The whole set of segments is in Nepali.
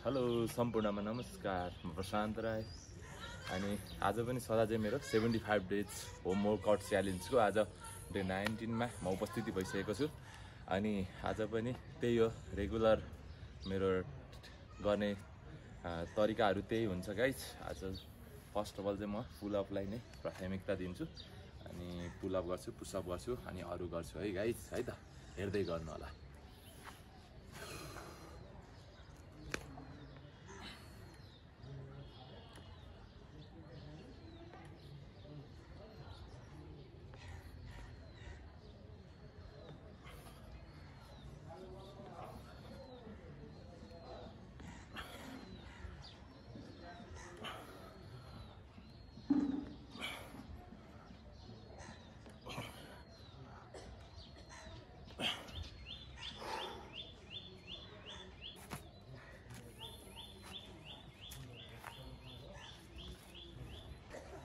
हेलो सम्पूर्णमा नमस्कार, म प्रशान्त राय। अनि आज पनि सदा चाहिँ मेरो 75 डेज होम वर्कआउट च्यालेन्जको आज डे 19 मा म उपस्थिति भइसकेको छु। अनि आज पनि त्यही हो, रेगुलर मेरो गर्ने तरिकाहरू त्यही हुन्छ गाइज। आज फर्स्ट अफ अल चाहिँ म पुल अपलाई नै प्राथमिकता दिन्छु, अनि पुल अप गर्छु, पुसअप गर्छु, अनि अरू गर्छु है गाइज, है त हेर्दै गर्नु होला।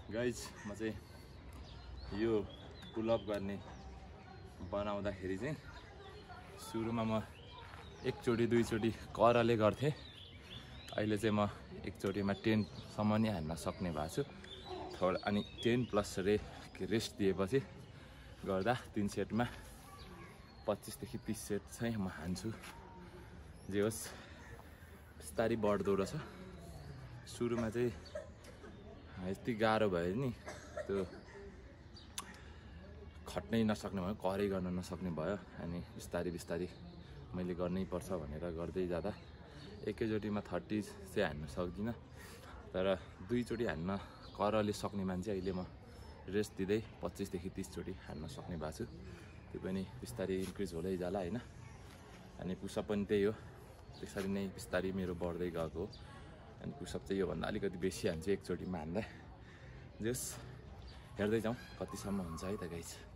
गाइज म चाहिँ यो पुलअप गर्ने बनाउँदाखेरि चाहिँ सुरुमा म एकचोटि दुईचोटि करले गर्थेँ। अहिले चाहिँ म एकचोटिमा 10 सम्म नै हान्न सक्ने भएको छु। थोडा अनि 10 प्लस रेस्ट दिएपछि गर्दा 3 सेटमा 25 देखि 30 सेट चाहिँ म हान्छु। जे होस् बिस्तारै बढ्दो रहेछ। सुरुमा चाहिँ यति गाह्रो भयो नि, त्यो खट्नै नसक्ने भयो, करै गर्न नसक्ने भयो। अनि बिस्तारै बिस्तारै मैले गर्नै पर्छ भनेर गर्दै जाँदा एकैचोटिमा 30 चाहिँ हान्न सक्दिनँ, तर दुईचोटि हान्न करले सक्ने मान्छे अहिले म रेस्ट दिँदै 25 देखि 30 चोटि हान्न सक्ने भएको छु। त्यो पनि बिस्तारै इन्क्रिज हुँदै जाला हैन। अनि पुसअप पनि त्यही हो, त्यसरी नै बिस्तारै मेरो बढ्दै गएको हो। अनि पुसअप चाहिँ योभन्दा अलिकति बेसी हान्छु एकचोटिमा हान्दा। जस हेर्दै जाउँ कतिसम्म हुन्छ है त गाइस।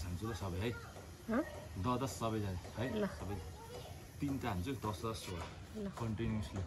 हान्छु ल सबै है, 10 सबैजना है, सबै 3टा हान्छु, 10 16 कन्टिन्युसली।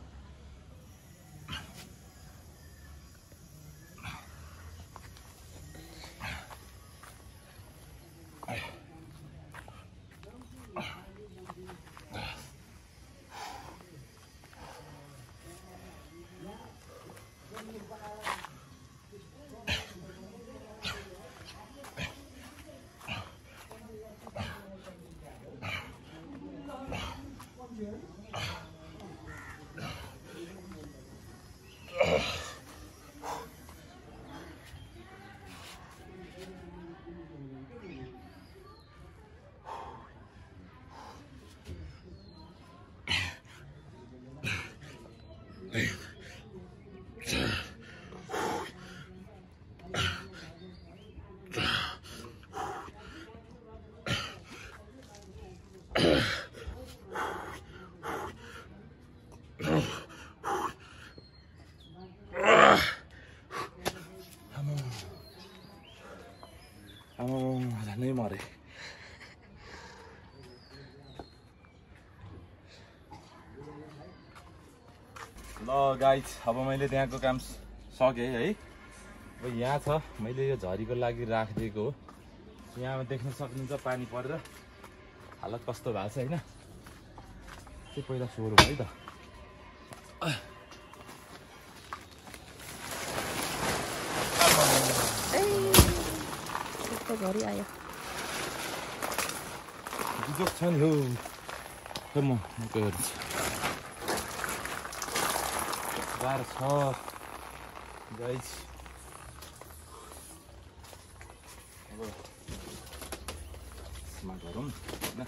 झनै मरे। ल गाइज, अब मैले त्यहाँको काम सकेँ है। अब यहाँ छ, मैले यो झरीको लागि राखिदिएको हो। यहाँ देख्न सक्नुहुन्छ पानी परेर हालत कस्तो भएको छ हैन। त्यो पहिला सोरौँ है त। घरि आयो बिजोक छ नि हो। म गएर गाह्रो छ गाइज। अब यसमा गरौँ हैन।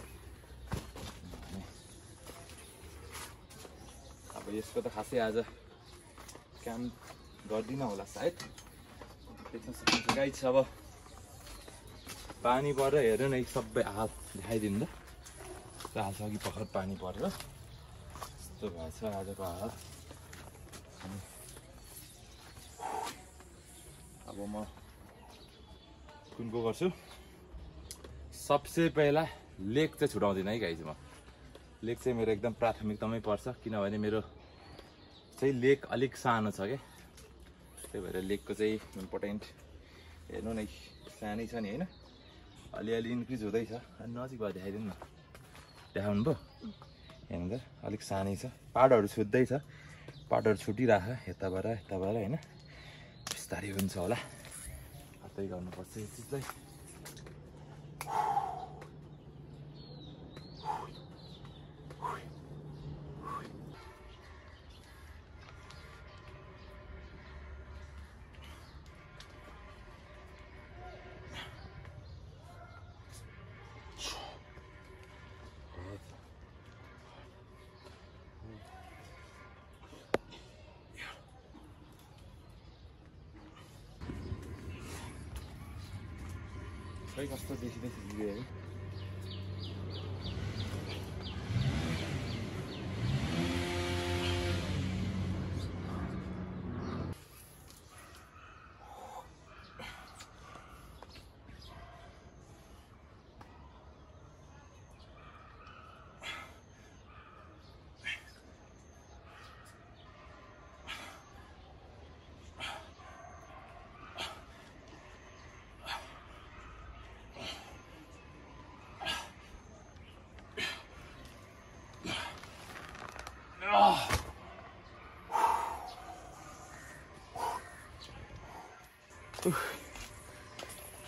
अब यसको त खासै आज काम गर्दिन होला सायद, देख्न सक्नुहुन्छ गाइस। अब पानी परेर हेर्नु न, सबै हाल देखाइदिनु त हाल अघि भर्खर पानी परेर यस्तो भएछ आजको हाल। अनि अब म कुनको गर्छु, सबसे पहिला लेक चाहिँ छुटाउँदिनँ है गाइस। म लेक चाहिँ मेरो एकदम प्राथमिकतामै पर्छ, किनभने मेरो चाहिँ लेक अलिक सानो छ क्या, त्यही भएर लेकको चाहिँ इम्पोर्टेन्ट। हेर्नु न सानै छ नि होइन, अलिअलि इन्क्रिज हुँदैछ। अनि नजिक भएर देखाइदिनु न, देखाउनु भयो हेर्नु त, अलिक सानै छ, पाहाडहरू छुट्दैछ, पाहाडहरू छुटिरहेछ यताबाट होइन, बिस्तारै हुन्छ होला, हातै गर्नुपर्छ यो चिजलाई। खै कस्तो देखिँदैछ है।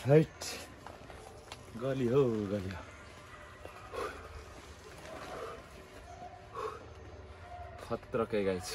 राइट, गली हो गली, खतरा के गाइस।